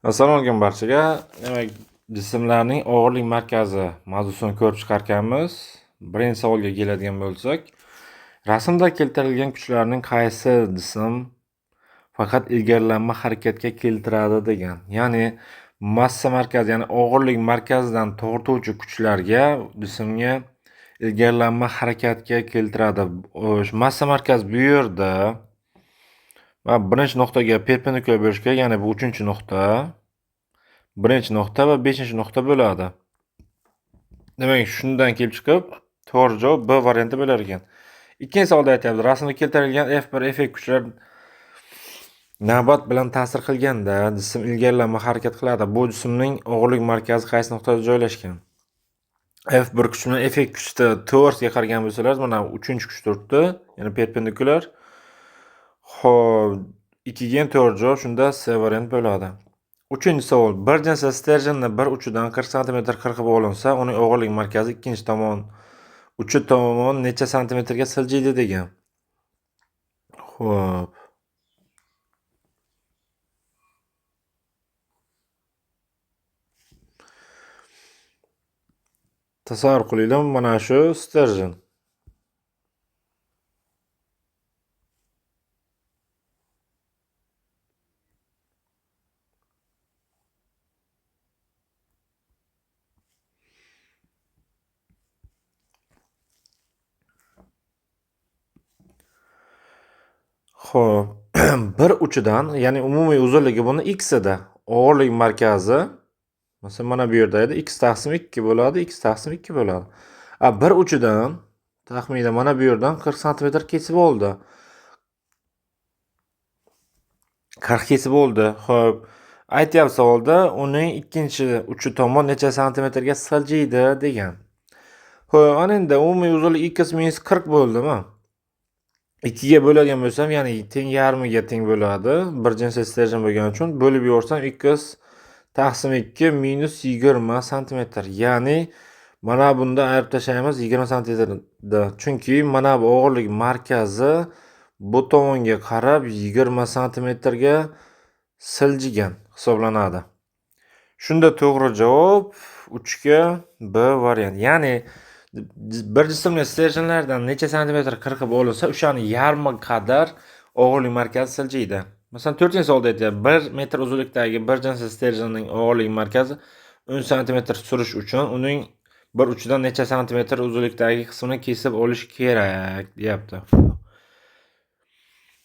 Assalomu alaykum barchaga. Demak, jismlarning og'irlik markazi mavzusini ko'rib chiqarkanmiz. Birinchi savolga keladigan bo'lsak, rasmda keltirilgan kuchlarning qaysi jism faqat ilgarilanma harakatga keltiradi degan. Ya'ni massa markazi, ya'ni og'irlik markazidan tortuvchi kuchlarga jismga ilgarilanma harakatga keltiradi. Massa markazi bu yerda va birinchi nuqtaga perpendikulyar bo'lishi kerak, ya'ni bu 3-nuqta. Birinchi nuqta va 5-nuqta bo'ladi. Demak, shundan kelib chiqib, to'g'ri javob B varianti bo'lar ekan. Ikkinchi savolda aytyapti, rasmda keltirilgan F1 effekt kuchlar navbat bilan ta'sir qilganda jism ilgarilanma harakat qiladi. Bu jismning og'irlik markazi qaysi nuqtada joylashgan? F1 kuchi bilan effekt kuchni to'g'risiga qaragan bo'lsalar, mana 3-kuch turibdi, ya'ni perpendikulyar. Xo'p, 2 ga ham to'g'ri javob, shunda C variant bo'ladi. 3-savol. Bir jinsi sterjenni bir uchidan 40 sm qirqib olinsa, uning og'irlik markazi ikkinchi tomon uchi tomon necha santimetrga siljiydi degan. Xo'p. Tasavvur qilaylik, mana shu sterjen. Xo'p, bir uchidan, ya'ni umumiy uzunligi buni x ida, og'irlik markazi masalan mana bu yerda edi, x taqsim 2 bo'ladi, x taqsim 2 bo'ladi. Bir uchidan taxminan mana bu yerdan 40 sm kesib oldi. 40 kesib oldi. Xo'p, aytyapti savolda uning ikkinchi uchi tomon necha santimetrga siljiydi degan. Xo'p, ana endi umumiy uzunlik x minus 40 bo'ldimi? 2 ga bo'ladigan bo'lsam, ya'ni teng yarmiga teng bo'ladi. Bir jinsi sterjen bo'lgani uchun bo'lib yuborsam x taqsim 2 minus 20 santimetr. Ya'ni mana bunda ayirib tashlaymiz 20 santimetrda. Chunki mana bu og'irlik markazi bu tomonga qarab 20 santimetrga siljigan hisoblanadi. Shunda to'g'ri javob 3 ga B variant. Ya'ni bir jismga sterjenlardan necha santimetr qirqib olinsa, o'shani yarmi qadar og'irlik markazi siljiydi. Masalan, 4-savolda aytyapti, 1 metr uzunlikdagi bir jinsi sterjenning og'irlik markazi 10 santimetr surish uchun uning bir uchidan necha santimetr uzunlikdagi qismini kesib olish kerak, deyapti.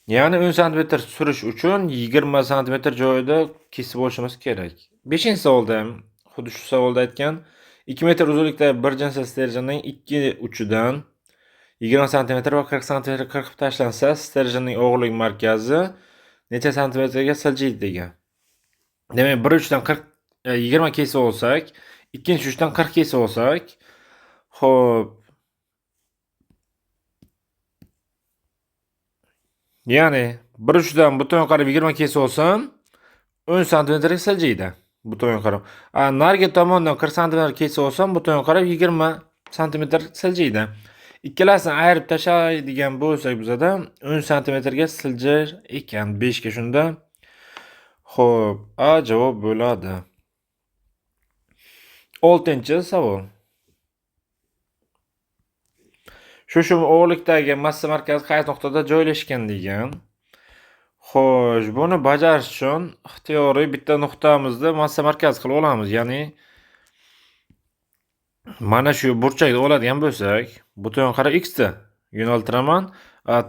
Ya'ni 10 santimetr surish uchun 20 santimetr joyida kesib olishimiz kerak. 5-savolda ham xuddi shu savolda aytgan 2 metr uzunlikdagi bir jinsi sterjenning ikki uchidan 20 santimetr va 40 santimetr qirqib tashlansa, sterjenning og'irlik markazi necha santimetrga siljiydi degan. Demak, bir uchidan 20 kesib olsak, ikkinchi uchidan 40 kesib olsak, xo'p, ya'ni bir uchidan bu tomonga qarab 20 kesib olsam 10 santimetrga siljiydi. Bu tomonga qarab. Narigi tomondan 40 santimetr kesib olsam, bu tomonga qarab 20 santimetr siljiydi. Ikkalasini ayirib tashlaydigan bo'lsak, bizada 10 santimetrga siljir ekan 5 ga shunda. Xo'p, A javob bo'ladi. 6-savol. Shu og'irlikdagi massa markazi qaysi nuqtada joylashgan degan. Xo'sh, buni bajarish uchun ixtiyoriy bitta nuqtamizni massa markazi qilib olamiz. Ya'ni mana shu burchakni oladigan bo'lsak, bu tomonga qarab x ni yo'naltiraman,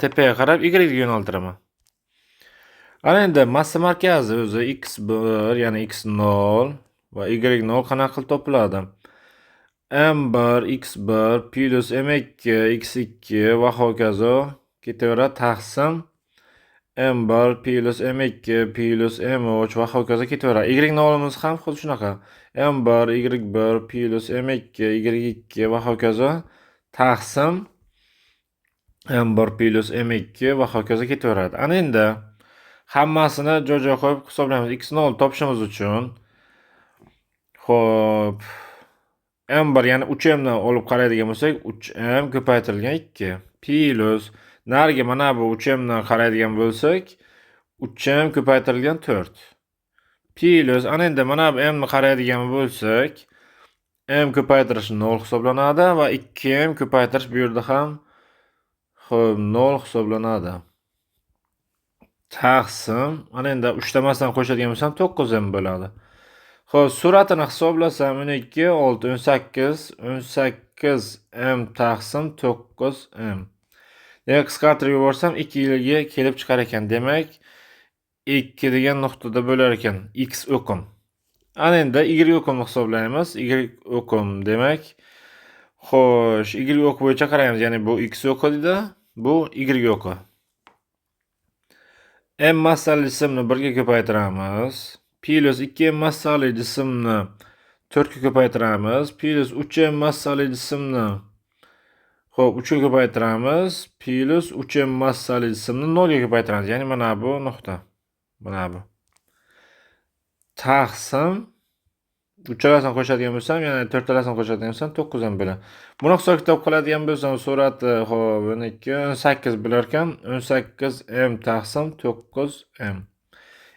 tepaga qarab y ni yo'naltiraman. Ana endi massa markazi o'zi x1, ya'ni x0 va y0 qanaqa qilib topiladi? m1 x1 plus m2 x2 va hokazo ketaveradi taqsim m1 plus m2 plus m3 va hokazo ketaveradi. Y0imiz ham xuddi shunaqa. m1 y1 plus m2 y2 va hokazo taqsim m1 plus m2 va hokazo ketaveradi. Ana endi hammasini joy-joy qo'yib hisoblaymiz. x0 topishimiz uchun xo'p, m1 ya'ni 3m dan olib qaraydigan bo'lsak, 3m ko'paytirilgan 2 plus nariga mana bu 3m dan qaraydigan bo'lsak, 3m ko'paytirilgan 4 plus ana endi mana bu m ni qaraydigan bo'lsak, m ko'paytirish 0 hisoblanadi va 2m ko'paytirish bu yerda ham 0 hisoblanadi. Taqsim ana endi uchlamasdan qo'shadigan bo'lsam 9m bo'ladi. Xo'p, suratini hisoblasam 12, 6, 18, 18m taqsim 9m. Demak, qisqartirib yuborsam 2 yilga kelib chiqar ekan. Demak, 2 degan nuqtada bo'lar ekan. X o'qim. Ana endi y o'qimni hisoblaymiz. Y o'qim demak. Xo'sh, y o'q bo'yicha qaraymiz. Ya'ni bu x o'qi dedi, bu y o'qi. M massali jismni 1 ga ko'paytiramiz. Plus 2m massali jismni 4 ga ko'paytiramiz. Plus 3m massali jismni xo'p 3 ga ko'paytiramiz. Plus 3m massali jismni 0 ga ko'paytiramiz. Ya'ni mana bu nuqta. Mana bu. Taqsim uchalasini qo'shadigan bo'lsam, ya'ni to'rtalasini qo'shadigan bo'lsam 9m bo'ladi. Buni hisob kitob qiladigan bo'lsam, surati xo'p 12, 18 bo'lar ekan. 18m taqsim 9m.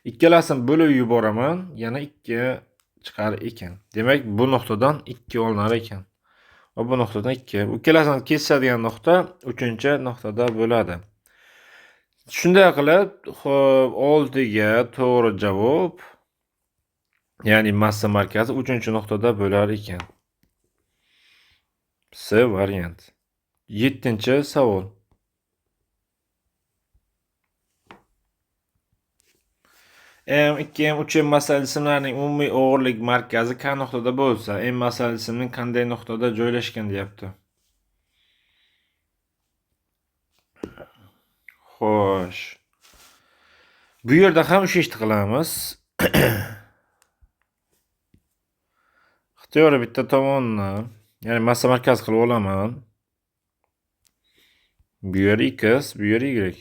Ikkalasini bo'lib yuboraman, yana 2 chiqar ekan. Demak, bu nuqtadan 2 olinar ekan. Va bu nuqtadan 2. Ikkalasini kesishadigan nuqta 3-nuqtada bo'ladi. Shunday qilib, xo'p 6 ga to'g'ri javob, ya'ni massa markazi 3-nuqtada bo'lar ekan. C variant. 7-savol. M 2m 3m massali jismlarning umumiy og'irlik markazi K nuqtada bo'lsa, M massali jismning qanday nuqtada joylashgan deyapti. Xo'sh. Bu yerda ham o'sha ishni qilamiz. Ixtiyoriy bitta tomonni, ya'ni massa markazi qilib olaman. Bu yer x, bu yer y.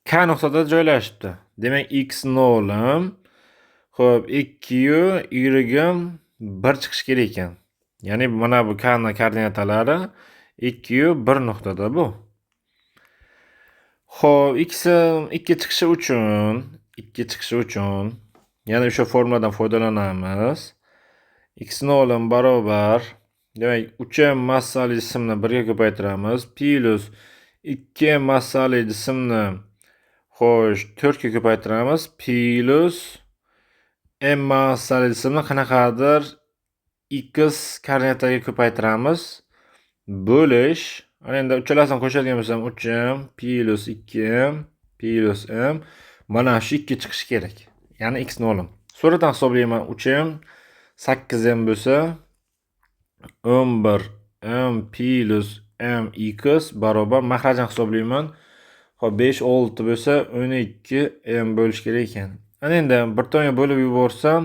K nuqtada joylashibdi. Demak, x 0'im. Xo'p, 2 yu y-im 1 chiqish kerak ekan. Ya'ni mana bu K ning koordinatalari 2 yu 1 nuqtada bu. Xo'p, x 2 chiqishi uchun yana o'sha formuladan foydalanamiz. X 0'im barobar, demak, 3m massali jismni 1 ga ko'paytiramiz. Plus 2m massali jismni xo'sh 4 ga ko'paytiramiz. Plus m massali jismni qanaqadir x koordinataga ko'paytiramiz. Bo'lish. Ana endi uchalasini qo'shadigan bo'lsam 3m plus 2m plus m. Mana shu 2 chiqishi kerak. Ya'ni x 0'im. Suratdan hisoblayman. 3m 8m bo'lsa 11m plus m x barobar mahrajini hisoblayman. Xo'p, 5 6 bo'lsa 12m bo'lish kerak ekan. Ana endi bir tomonga bo'lib yuborsam,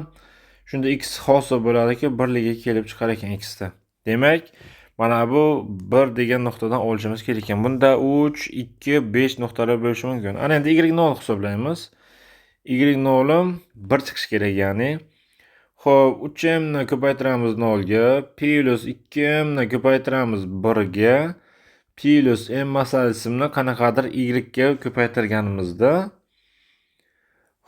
shunda x hosil bo'ladiki, birligiga kelib chiqar ekan x da. Demak, mana bu 1 degan nuqtadan olishimiz kerak ekan. Bunda 3, 2, 5 nuqtalar bo'lishi mumkin. Ana endi y0 hisoblaymiz. Y0'im 1 chiqish kerak, ya'ni. Xo'p, 3m ni ko'paytiramiz 0 ga, plus 2m ni ko'paytiramiz 1 ga, plus m massali jismni qanaqadir y ga ko'paytirganimizda,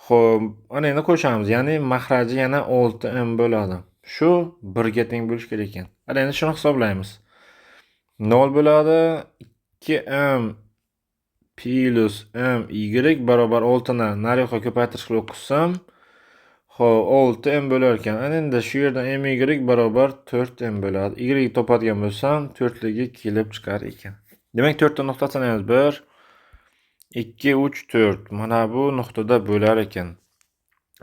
xo'p, ana endi qo'shamiz, ya'ni mahraji yana 6m bo'ladi. Shu 1 ga teng bo'lish kerak ekan. Ana endi shuni hisoblaymiz. 0 bo'ladi, 2m plus m y barobar 6 ni nariyoqqa ko'paytirish qilib o'qisam, xo'p, 6m bo'lar ekan. Ana endi shu yerdan m y barobar 4m bo'ladi. Y topadigan bo'lsam, 4 liga kelib chiqar ekan. Demak, 4 ta nuqta sanaymiz. 1 2 3 4. Mana bu nuqtada bo'lar ekan.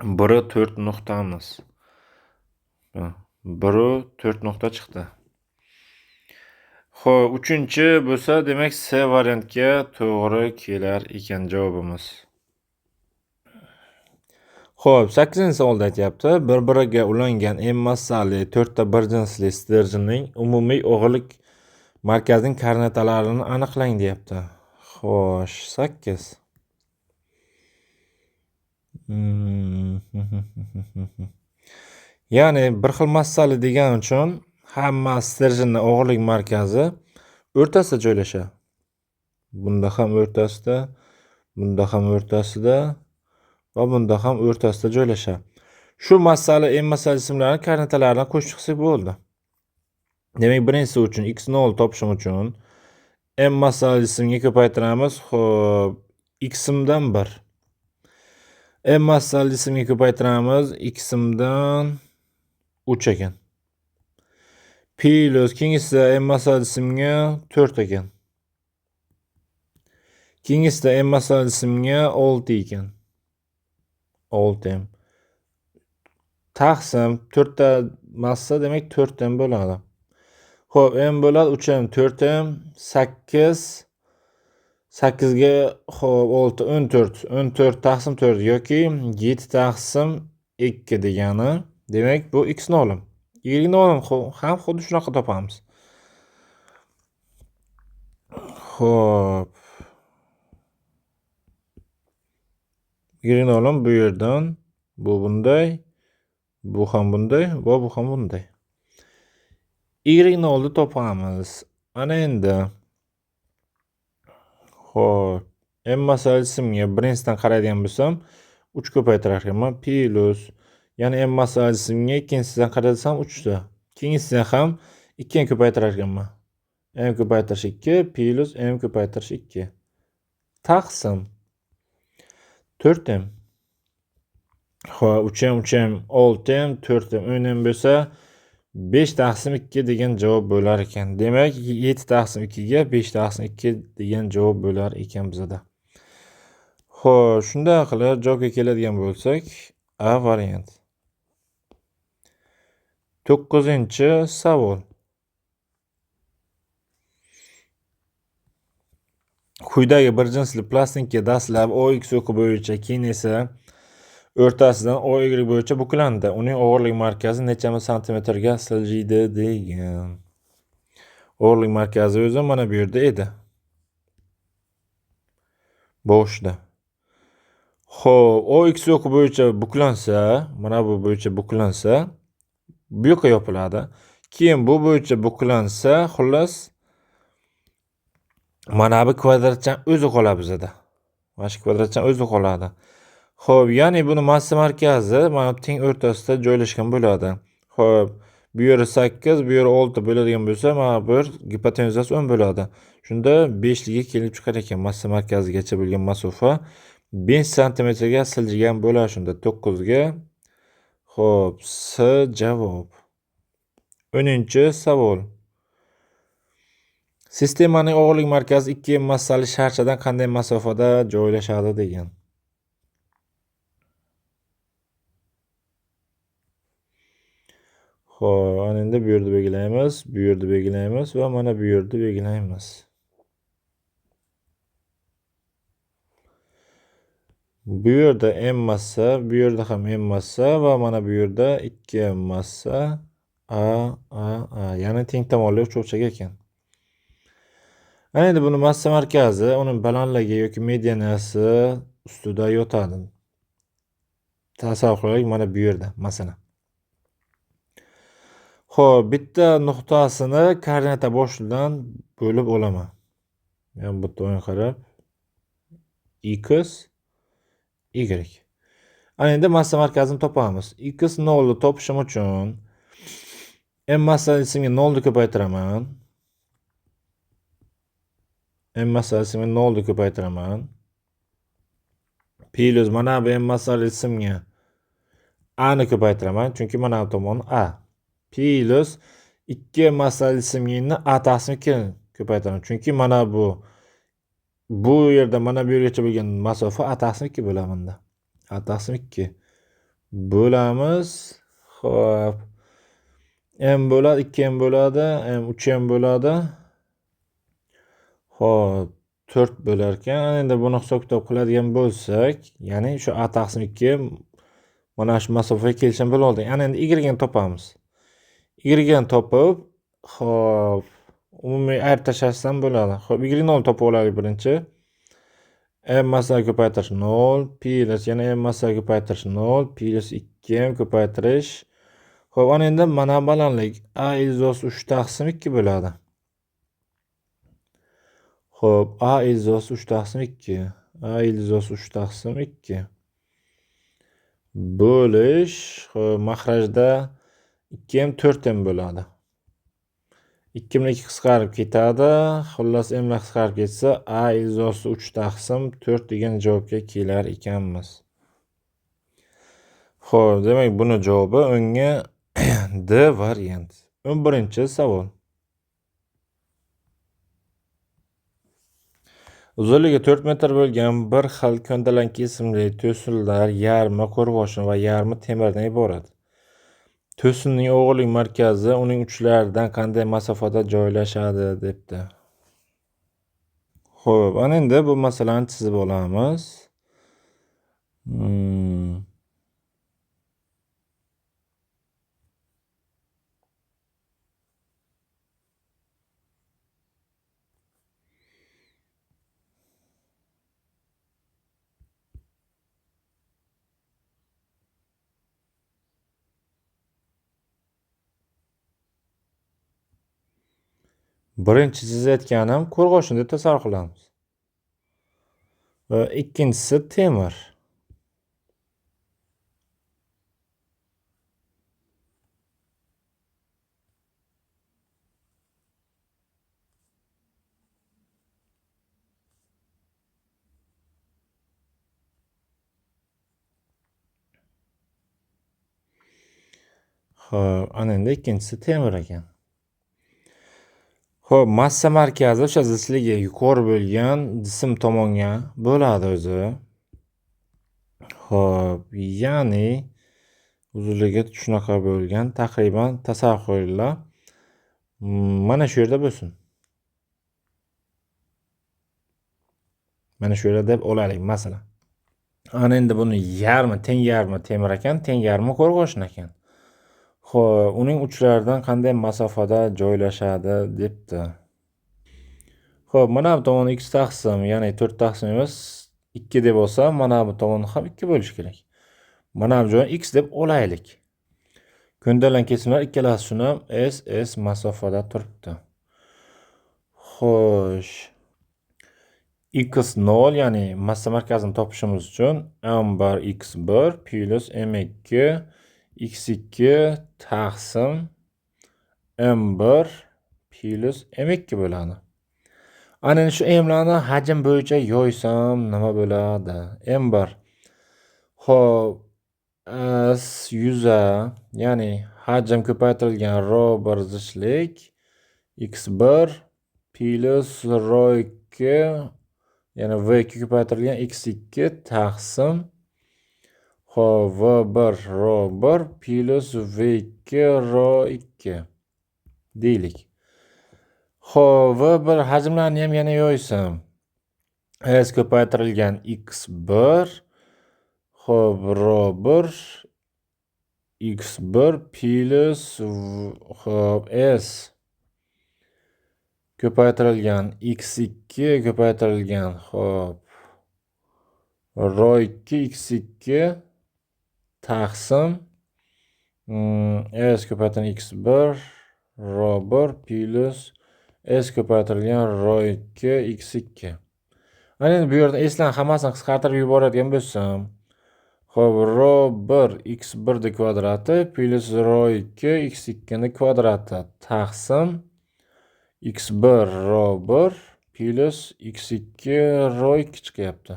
1 4 nuqtamiz. 1 4 nuqta chiqdi. Xo'p, 3-chi bo'lsa, demak C variantga to'g'ri kelar ekan javobimiz. Xo'p, 8-savolda aytyapti. Bir-biriga ulangan m massali 4 ta bir jinsli stерженьning umumiy og'irlik markazining koordinatalarini aniqlang deyapti. Xo'sh, 8. Ya'ni bir xil massali degan uchun hamma stерженьning og'irlik markazi o'rtasida joylashadi. Bunda ham o'rtasida, bunda ham o'rtasida, va bunda ham o'rtasida joylashadi. Shu masala m masala ismlarini koordinatalardan qo'shib chiqsak bo'ldi. Demak, birinchisi uchun x0 topishim uchun m masala ismga ko'paytiramiz. Xo'p, x'imdan 1. M masala ismga ko'paytiramiz. X'imdan 3 ekan. Plus keyingisida m masala ismga 4 ekan. Keyingisida m masala ismga 6 ekan. 6m. Taqsim 4 ta massa demak 4m bo'ladi. Xo'p, m bo'ladi 3m, 4m, 8. 8 ga xo'p 6 14. 14 taqsim 4 yoki 7 taqsim 2 degani. Demak, bu x0. y0 ham xuddi shunaqa topamiz. Xo'p. y0 bu yerdan, bu bunday, bu ham bunday va bu ham bunday. y0 topamiz. Ana endi. Xo'p, m masala ismga birinchisidan qaraydigan bo'lsam, 3 ko'paytirar ekanman. Plus, ya'ni m masala ismga ikkinchisidan qarasam 3 ta. Keyingisidan ham 2 ni ko'paytirar ekanman. M ko'paytirish 2 plus m ko'paytirish 2. Taqsim 4m. Xo'p, 3m, 6m, 4m, 10m bo'lsa 5 taqsim 2 degan javob bo'lar ekan. Demak, 7 taqsim 2 ga 5 taqsim 2 degan javob bo'lar ekan bizda. Xo'p, shunday qilib javobga keladigan bo'lsak, A variant. 9-savol. Quyidagi bir jinsli plastinka dastlab OX o'qi bo'yicha, keyin esa o'rtasidan OY bo'yicha buklandi. Uning o'g'irlik markazi necha santimetrga siljiydi degan. O'g'irlik markazi o'zi mana bu yerda edi. Boshda. Xo'p, OX o'qi bo'yicha buklansa, mana bu bo'yicha buklansa, bu yoqqa yopiladi. Keyin bu bo'yicha buklansa, xullas mana bu kvadratchan o'zi qoladi bizda. Mana shu kvadratchan o'zi qoladi. Xo'p, ya'ni buni massa markazi mana teng o'rtasida joylashgan bo'ladi. Xo'p, bu yeri 8, bu yeri 6 bo'ladigan bo'lsa, mana bu gipotenuzasi 10 bo'ladi. Shunda 5 liga kelib chiqar ekan. Massa markazigacha bo'lgan masofa 5 santimetrga siljigan bo'ladi shunda 9 ga. Xo'p, S javob. 10-savol. Sistemaning o'g'irlik markazi 2 massali sharchadan qanday masofada joylashadi degan. Xo'p, ana endi bu yerda belgilaymiz, bu yerda belgilaymiz va mana bu yerda belgilaymiz. Bu yerda m massa, bu yerda ham m massa va mana bu yerda 2 massa a. Ya'ni teng tomonli uchovchak ekan. Ana endi buni massa markazi uning balandligi yoki medianasi ustida yotadi. Tasavvur qilaylik mana bu yerda masalan. Xo'p, bitta nuqtasini koordinata boshidan bo'lib olaman. Men bu tomonga qarab x, y. Ana endi massa markazini topamiz. x0 ni topishim uchun m massasini 0 ni ko'paytiraman. M massasini 0 ni ko'paytiraman. Plus mana bu m massasini a ni ko'paytiraman, chunki mana bu tomon a. Plus 2 massasini a taqsim 2 ko'paytiraman, chunki mana bu yerda mana bu yergacha bo'lgan masofa a taqsim 2 bo'ladi bunda. A taqsim 2 bo'lamiz. Xo'p. M bo'ladi, 2m bo'ladi, m 3m bo'ladi. Xo'p, 4 bo'lar ekan. Endi buni hisob-kitob qiladigan bo'lsak, ya'ni shu a taqsim 2 mana shu masofaga kelishim bo'ladi. Ana endi y ni topamiz. Y ni topib, xo'p, umumiy ayirib tashlashdan bo'ladi. Xo'p, y0 topib olaylik birinchi. M massaga ko'paytirish 0, plus yana m massaga ko'paytirish 0, plus 2m ko'paytirish. Xo'p, ana endi mana balandlik a ilzosi 3 taqsim 2 bo'ladi. Xo'p, a ilzosi 3 taqsim 2. A ilzosi 3 taqsim 2. Bo'lish, mahrajda 2 ham 4 ham bo'ladi. 2 bilan 2 qisqarib ketadi. Xullas m bilan qisqarib ketsa, a izosi 3 taqsim 4 degan javobga kelar ekanmiz. Xo'p, demak buni javobi unga D variant. 11-savol. Uzunligi 4 metr bo'lgan bir xil ko'ndalang kesimli to'sinlar yarmi qo'rg'oshin va yarmi temirdan iborat. To'sinning o'g'irlik markazi uning uchlaridan qanday masofada joylashadi debdi. Xo'p, ana endi bu masalani chizib olamiz. Birinchi chizayotganim qo'rg'oshin deb tasavvur qilamiz. Va ikkinchisi temir. Xo'p, ana endi ikkinchisi temir ekan. Xo'p, massa markazi o'sha zichligi yuqori bo'lgan jism tomonga bo'ladi o'zi. Xo'p, ya'ni uzunligi shunaqa bo'lgan, taqriban tasavvur qilinglar. Mana shu yerda bo'lsin. Mana shu yerda deb olaylik masalan. Ana endi buni teng yarmi temir ekan, teng yarmi qo'rg'oshin ekan. Xo'p, uning uchlaridan qanday masofada joylashadi debdi. Xo'p, mana bu tomon x taqsim, ya'ni 4 taqsim emas, 2 deb olsa, mana bu tomonni ham 2 bo'lish kerak. Mana bu joyni x deb olaylik. Ko'ndalang kesimlar ikkalasi ham s masofada turibdi. Xo'sh. x0, ya'ni massa markazini topishimiz uchun m1 x1 plus m2 x2 taqsim m1 plus m2 bo'ladi. Ana shu m'larni hajm bo'yicha yo'ysam nima bo'ladi? M1. Xo'p, s yuza, ya'ni hajm ko'paytirilgan r1 zichlik x1 plus r2, ya'ni v2 ko'paytirilgan x2 taqsim xo'p v1 r1 plus v2 r2 deylik. Xo'p, v1 hajmlarni ham yana yo'ysam. S ko'paytirilgan x1 xo'p r1 x1 plus xo'p s ko'paytirilgan x2 ko'paytirilgan xo'p r2 x2 taqsim s ko'paytirilgan x1 r1 plus s ko'paytirilgan r2 x2. Ana endi bu yerda s'larning hammasini qisqartirib yuboradigan bo'lsam, xo'p, r1 x1 ni kvadrati plus r2 x2 ni kvadrati taqsim x1 r1 plus x2 r2 chiqyapti.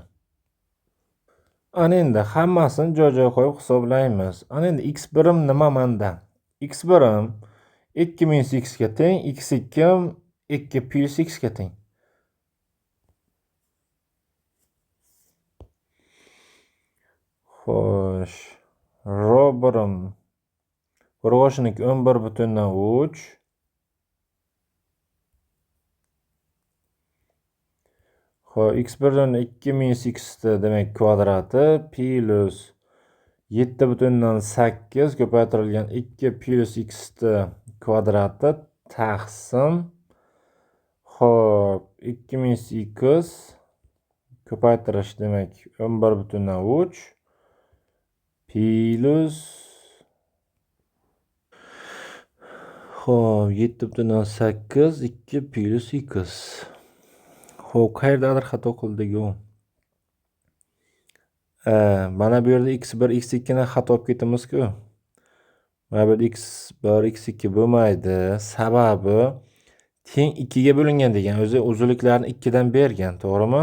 Ana endi hammasini joy-joy qo'yib hisoblaymiz. Ana endi x birim nima manda? X birim 2 minus x ga teng, x2 2 plus x ga teng. Xo'sh, r birim qo'rg'oshinniki 11,3. Xo'p, x1dan 2 minus x demak kvadrati plus 7,8 ko'paytirilgan 2 plus x kvadrati taqsim xo'p 2 minus x ko'paytirish demak 11,3 plus xo'p 7,8 2 plus x. Xo'p, qayerdadir xato qildik-ku. Mana bu yerda x1, x2 ni xato olib ketdimizku. Mana bu yerda x1, x2 bo'lmaydi. Sababi teng 2 ga bo'lingan degan. O'zi uzunliklarni 2 dan bergan, to'g'rimi?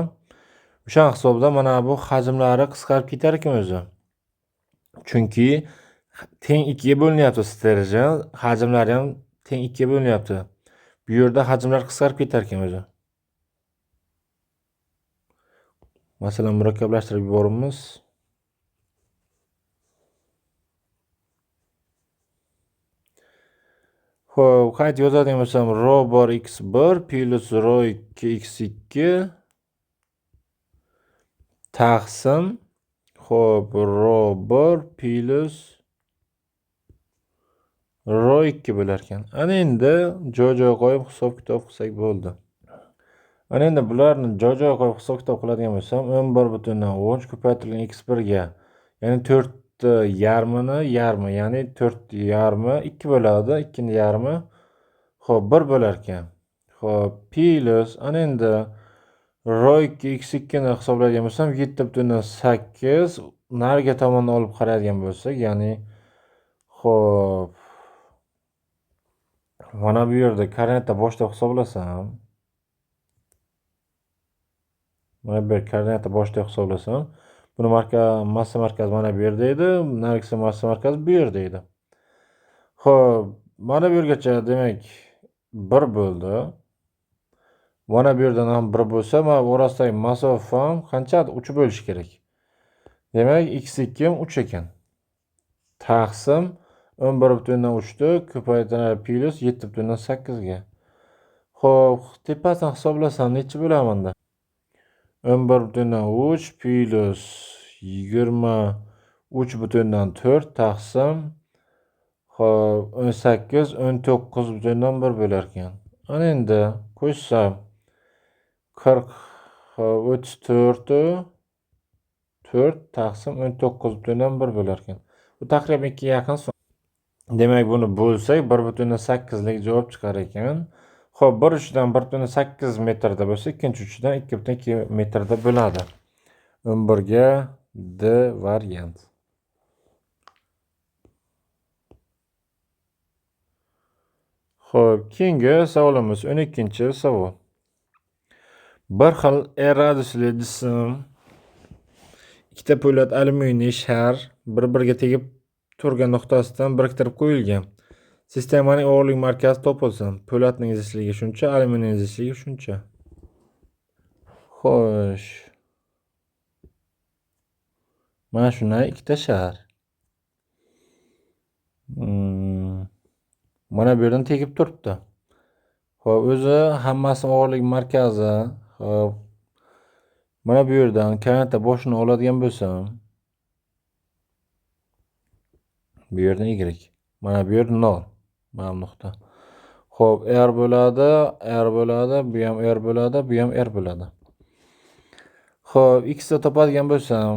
O'sha hisobda mana bu hajmlari qisqarib ketar ekan o'zi. Chunki teng 2 ga bo'linyapti stержень, hajmlari ham teng 2 ga bo'linyapti. Bu yerda hajmlar qisqarib ketar ekan o'zi. Masalan, murakkablashtirib yuboramiz. Xo'p, qayta yozadigan bo'lsam, ro bor x1 plus ro 2 x2 taqsim xo'p, ro 1 plus ro 2 bo'lar ekan. Ana endi joy-joy qo'yib hisob-kitob qilsak bo'ldi. Ana endi bularni joy-joy qo'yib hisob-kitob qiladigan bo'lsam, 11,3 ko'paytirilgan x1 ga, ya'ni 4 yarmini yarmi, ya'ni 4 yarmi 2 bo'ladi, 2 ni yarmi xo'p 1 bo'lar ekan. Xo'p, plus ana endi ro 2 x2 ni hisoblaydigan bo'lsam 7,8 nariga tomondan olib qaraydigan bo'lsak, ya'ni xo'p mana bu yerda koordinata boshda hisoblasam, mana bu koordinata boshda hisoblasam, buni massa markazi mana bu yerda edi, narigisi massa markazi bu yerda edi. Xo'p, mana bu yergacha demak 1 bo'ldi. Mana bu yerdan ham 1 bo'lsa, mana orasidagi masofa ham qanchadir 3 bo'lishi kerak. Demak, x2 ham 3 ekan. Taqsim 11,3 ni ko'paytirib plus 7,8 ga. Xo'p, tepasidan hisoblasam necha bo'ladi bunda? 11,3 plus 23,4 taqsim xo'p 18, 19,1 bo'lar ekan. Ana endi qo'shsam 40 34 4 taqsim 19,1 bo'lar ekan. Bu taqriban 2 ga yaqin. Demak, buni bo'lsak 1,8 lik javob chiqar ekan. Xo'p, bir uchidan 1,8 metrda bo'lsa, ikkinchi uchidan 2,2 metrda bo'ladi. 11 ga D variant. Xo'p, keyingi savolimiz 12-savol. Bir xil R radiusli jism, ikkita po'lat alyuminiy shar bir-biriga tegib turgan nuqtasidan biriktirib qo'yilgan. Sistemaning o'g'irlik markazi topilsin. Po'latning zichligi shuncha, alyuminiyning zichligi shuncha. Xo'sh. Mana shunday ikkita shar. Mana bu yerdan tegib turibdi. Xo'p, o'zi hammasi o'g'irlik markazi. Xo'p. Mana bu yerdan koordinata boshini oladigan bo'lsam, bu yerdan y. Mana bu yer 0. Mana bu nuqta. Xo'p, r bo'ladi, bu ham r bo'ladi, bu ham r bo'ladi. Xo'p, x ni topadigan bo'lsam,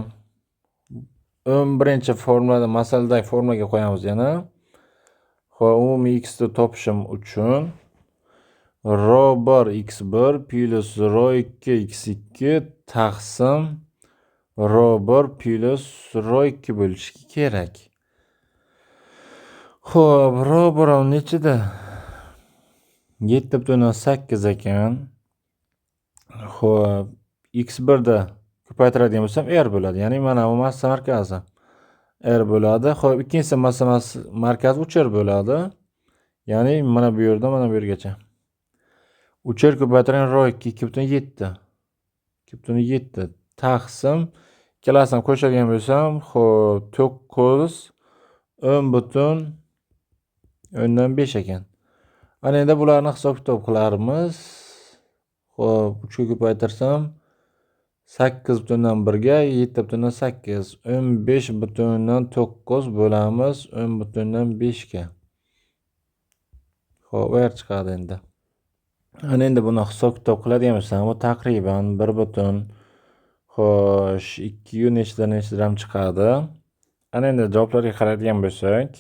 11-formulada, masaladagi formulaga qo'yamiz yana. Xo'p, umumiy x ni topishim uchun ro 1 x1 plus ro 2 x2 taqsim ro 1 plus ro 2 bo'lishi kerak. Xo'p, ro 1 nechida? 7,8 ekan. Xo'p, x1 da ko'paytiradigan bo'lsam r bo'ladi. Ya'ni mana bu massa markazi r bo'ladi. Xo'p, ikkinchisi massa markazi 3r bo'ladi. Ya'ni mana bu yerdan mana bu yergacha. 3r ko'paytirgan ro 2 2,7. 2,7 taqsim ikkalasini qo'shadigan bo'lsam, xo'p 9 10,5 ekan. Ana endi bularni hisob-kitob qilarmiz. Xo'p, 3 ga ko'paytirsam 8,1 ga 7,8 15,9 bo'lamiz 10,5 ga. Xo'p, bu yer chiqadi endi. Ana endi buni hisob-kitob qiladigan bo'lsam, bu taqriban 1 xo'sh 2 nechidan chiqadi. Ana endi javoblarga qaraydigan bo'lsak,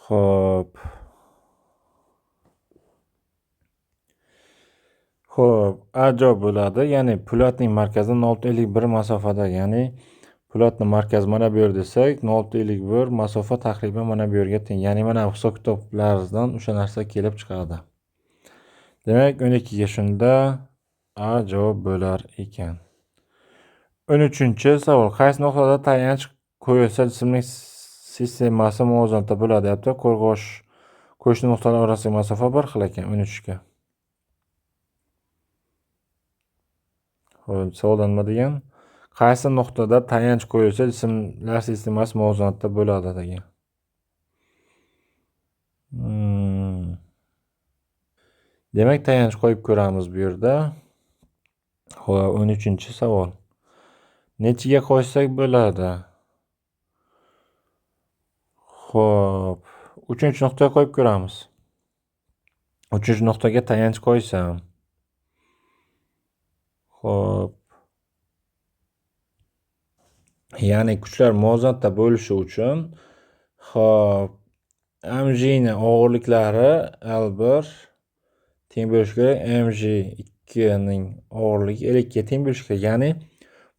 xo'p. Xo'p, ajoyib bo'ladi. Ya'ni po'latning markazi 0.51 masofada. Ya'ni po'latning markazi mana bu yer desak, 0.51 masofa taxriban mana bu yerga teng. Ya'ni mana hisob kitoblarimizdan o'sha narsa kelib chiqadi. Demak, 12 ga shunda A javob bo'lar ekan. 13-savol. Qaysi nuqtada tayanch qo'yilsa jismning sistemasi muvozanatda bo'ladi, deyapti. Qo'shni nuqtalar orasidagi masofa bir xil ekan 13 ga. Xo'p, savolda nima degan? Qaysi nuqtada tayanch qo'yilsa jismlar sistemasi muvozanatda bo'ladi degan. Demak, tayanch qo'yib ko'ramiz bu yerda. Xo'p, 13-savol. Nechiga qo'ysak bo'ladi? Xo'p, 3-nuqtaga qo'yib ko'ramiz. 3-nuqtaga tayanch qo'ysam. Xo'p. Ya'ni kuchlar muvozanatda bo'lishi uchun xo'p, mg ning og'irliklari L1 teng bo'lishi kerak, mg2 ning og'irligi L2 ga teng bo'lishi kerak. Ya'ni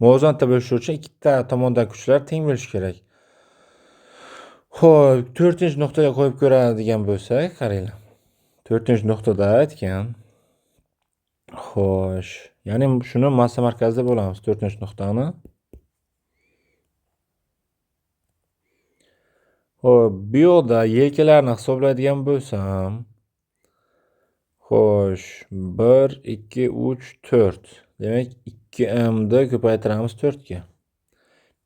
muvozanatda bo'lishi uchun ikkita tomondan kuchlar teng bo'lishi kerak. Xo'p, 4-nuqtaga qo'yib ko'radigan bo'lsak, qaranglar. 4-nuqtada aytgan. Xo'sh, ya'ni shuni massa markazida bo'lamiz 4-nuqtani. Xo'p, bu yoqda yelkalarni hisoblaydigan bo'lsam, xo'sh, 1 2 3 4. Demak, 2m ni ko'paytiramiz 4 ga.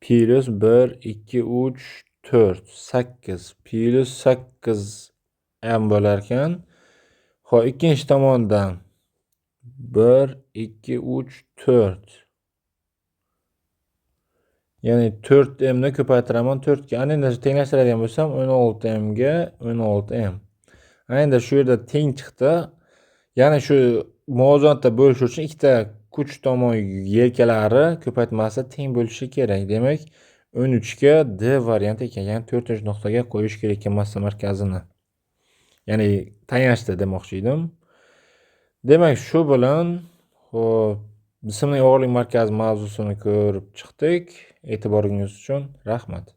Plus 1 2 3 4 8 plus 8m bo'lar ekan. Xo'p, ikkinchi tomondan 1 2 3 4. Ya'ni 4m ni ko'paytiraman 4 ga. Endi tenglashtiradigan bo'lsam 16m ga 16m. Endi shu yerda teng chiqdi. Ya'ni shu muvozanatda bo'lish uchun ikkita kuch tomon yelkalari ko'paytmasi teng bo'lishi kerak. Demak, 13 ga D varianti ekan. Ya'ni 4-nuqtaga qo'yish kerak ekan massa markazini. Ya'ni tayanchda demoqchi edim. Demak, shu bilan xo'p, jismning og'irlik markazi mavzusini ko'rib chiqdik. E'tiboringiz uchun rahmat.